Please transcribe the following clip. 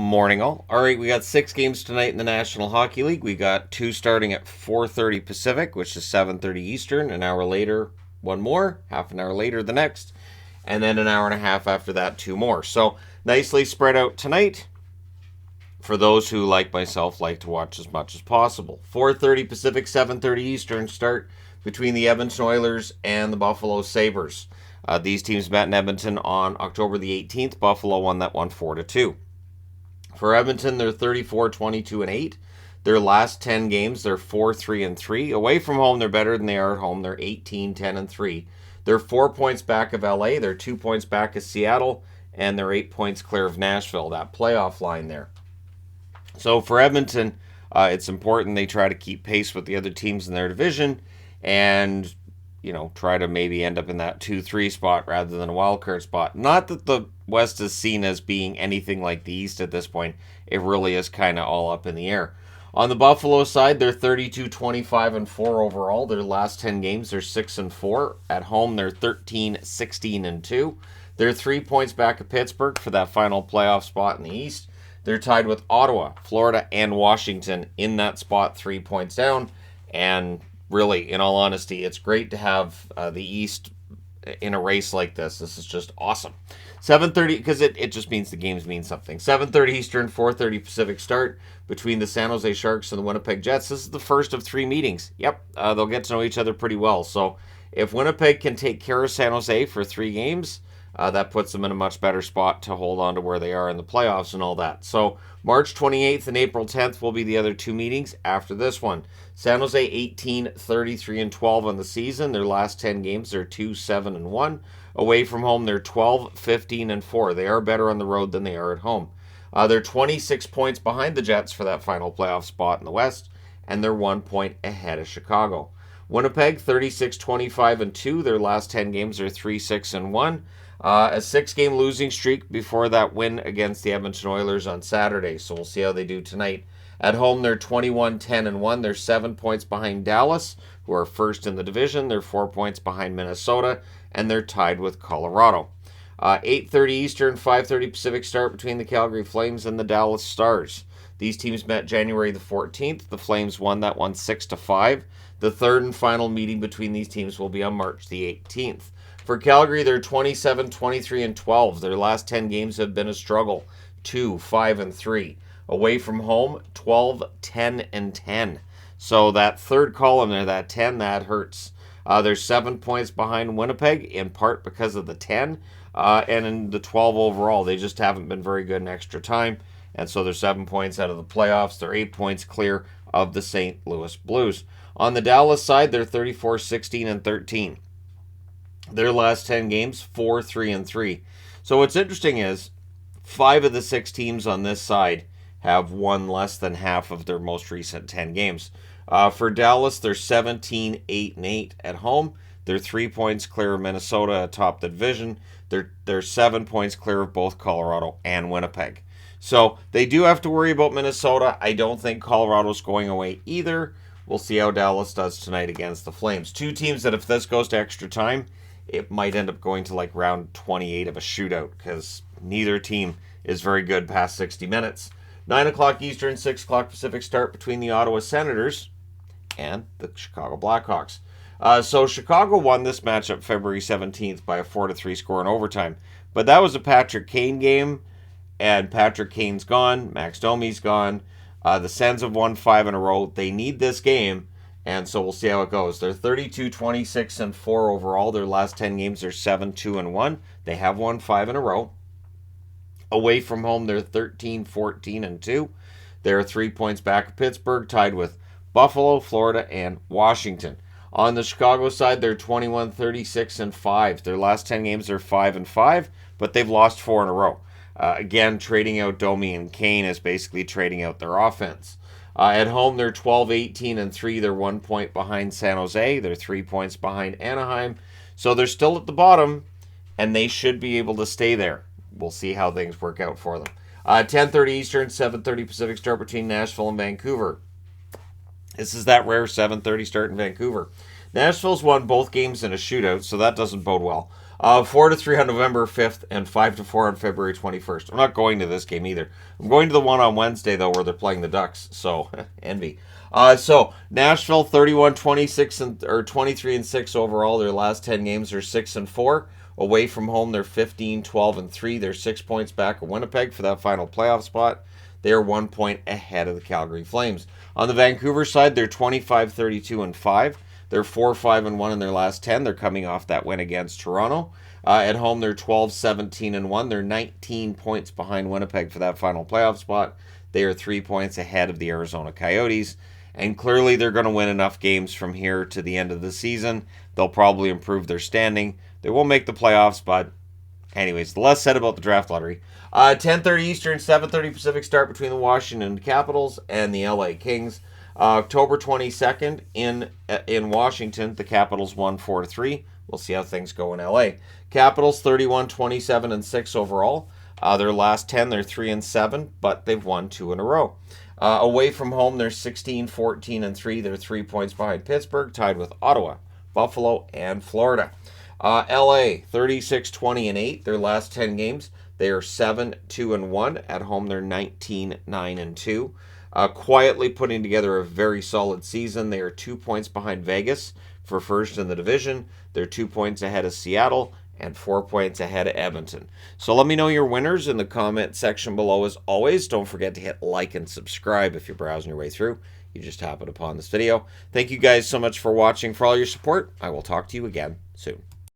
Morning all. All right, we got 6 games tonight in the National Hockey League. We got 2 starting at 4:30 Pacific, which is 7:30 Eastern. An hour later, one more. Half an hour later, the next. And then an hour and a half after that, 2 more. So nicely spread out tonight for those who, like myself, like to watch as much as possible. 4:30 Pacific, 7:30 Eastern start between the Edmonton Oilers and the Buffalo Sabres. These teams met in Edmonton on October the 18th. Buffalo won that one 4-2. For Edmonton, they're 34-22-8. Their last 10 games, they're 4-3-3. Away from home, they're better than they are at home. They're 18-10-3. They're 4 points back of LA. They're 2 points back of Seattle. And they're 8 points clear of Nashville, that playoff line there. So for Edmonton, it's important they try to keep pace with the other teams in their division and, try to maybe end up in that 2-3 spot rather than a wildcard spot. Not that the West is seen as being anything like the East at this point. It really is kind of all up in the air. On the Buffalo side, they're 32-25-4 overall. Their last 10 games, they're 6-4. At home, they're 13-16-2. They're 3 points back of Pittsburgh for that final playoff spot in the East. They're tied with Ottawa, Florida, and Washington in that spot, 3 points down. And really, in all honesty, it's great to have the East in a race like this. This is just awesome. 7:30, because it just means the games mean something. 7:30 Eastern, 4:30 Pacific start between the San Jose Sharks and the Winnipeg Jets. This is the first of 3 meetings. Yep, they'll get to know each other pretty well. So if Winnipeg can take care of San Jose for 3 games, that puts them in a much better spot to hold on to where they are in the playoffs and all that. So March 28th and April 10th will be the other 2 meetings after this one. San Jose 18-33-12 on the season. Their last 10 games, they're 2-7-1. Away from home, they're 12-15-4. They are better on the road than they are at home. They're 26 points behind the Jets for that final playoff spot in the West, and they're 1 point ahead of Chicago. Winnipeg 36-25-2. Their last 10 games are 3-6-1. A 6-game losing streak before that win against the Edmonton Oilers on Saturday. So we'll see how they do tonight. At home, they're 21-10-1. They're 7 points behind Dallas, who are first in the division. They're 4 points behind Minnesota, and they're tied with Colorado. 8:30 Eastern, 5:30 Pacific start between the Calgary Flames and the Dallas Stars. These teams met January the 14th. The Flames won that one 6-5. The third and final meeting between these teams will be on March the 18th. For Calgary, they're 27-23-12. Their last 10 games have been a struggle, 2-5-3. Away from home, 12-10-10. So that third column there, that 10, that hurts. They're 7 points behind Winnipeg, in part because of the 10, and in the 12 overall. They just haven't been very good in extra time, and so they're 7 points out of the playoffs. They're 8 points clear of the St. Louis Blues. On the Dallas side, they're 34-16-13. Their last 10 games, 4-3-3. So what's interesting is 5 of the 6 teams on this side have won less than half of their most recent 10 games. For Dallas, they're 17-8-8 at home. They're 3 points clear of Minnesota atop the division. They're 7 points clear of both Colorado and Winnipeg. So they do have to worry about Minnesota. I don't think Colorado's going away either. We'll see how Dallas does tonight against the Flames. 2 teams that if this goes to extra time, it might end up going to like round 28 of a shootout because neither team is very good past 60 minutes. 9 o'clock Eastern, 6 o'clock Pacific start between the Ottawa Senators and the Chicago Blackhawks. So Chicago won this matchup February 17th by a 4-3 score in overtime. But that was a Patrick Kane game, and Patrick Kane's gone. Max Domi's gone. The Sens have won 5 in a row. They need this game, and so we'll see how it goes. They're 32-26-4 overall. Their last 10 games are 7-2-1. They have won 5 in a row. Away from home, they're 13-14-2. They're 3 points back of Pittsburgh, tied with Buffalo, Florida, and Washington. On the Chicago side, they're 21-36-5. Their last 10 games are 5-5, but they've lost 4 in a row. Again, trading out Domi and Kane is basically trading out their offense. At home, they're 12-18-3. They're 1 point behind San Jose. They're 3 points behind Anaheim. So they're still at the bottom, and they should be able to stay there. We'll see how things work out for them. 10:30 Eastern, 7:30 Pacific start between Nashville and Vancouver. This is that rare 7:30 start in Vancouver. Nashville's won both games in a shootout, so that doesn't bode well. 4-3 on November 5th and 5-4 on February 21st. I'm not going to this game either. I'm going to the one on Wednesday, though, where they're playing the Ducks. So, envy. So Nashville 31-26 or 23-6 overall. Their last 10 games are 6-4. Away from home, they're 15-12-3. They're 6 points back of Winnipeg for that final playoff spot. They are 1 point ahead of the Calgary Flames. On the Vancouver side, they're 25-32-5. They're 4-5-1 in their last 10. They're coming off that win against Toronto. At home, they're 12-17-1. They're 19 points behind Winnipeg for that final playoff spot. They are 3 points ahead of the Arizona Coyotes. And clearly, they're going to win enough games from here to the end of the season. They'll probably improve their standing. They won't make the playoffs, but anyways, the less said about the draft lottery. 10:30 Eastern, 7:30 Pacific start between the Washington Capitals and the LA Kings. October 22nd in Washington, the Capitals won 4-3. We'll see how things go in LA. Capitals 31-27-6 overall. Their last 10, they're 3-7, but they've won 2 in a row. Away from home, they're 16-14-3. They're 3 points behind Pittsburgh, tied with Ottawa, Buffalo, and Florida. LA 36-20-8. Their last 10 games, they are 7-2-1. At home, they're 19-9-2. Quietly putting together a very solid season. They are 2 points behind Vegas for first in the division. They're 2 points ahead of Seattle and 4 points ahead of Edmonton. So let me know your winners in the comment section below. As always, don't forget to hit like and subscribe if you're browsing your way through. You just happened upon this video. Thank you guys so much for watching, for all your support. I will talk to you again soon.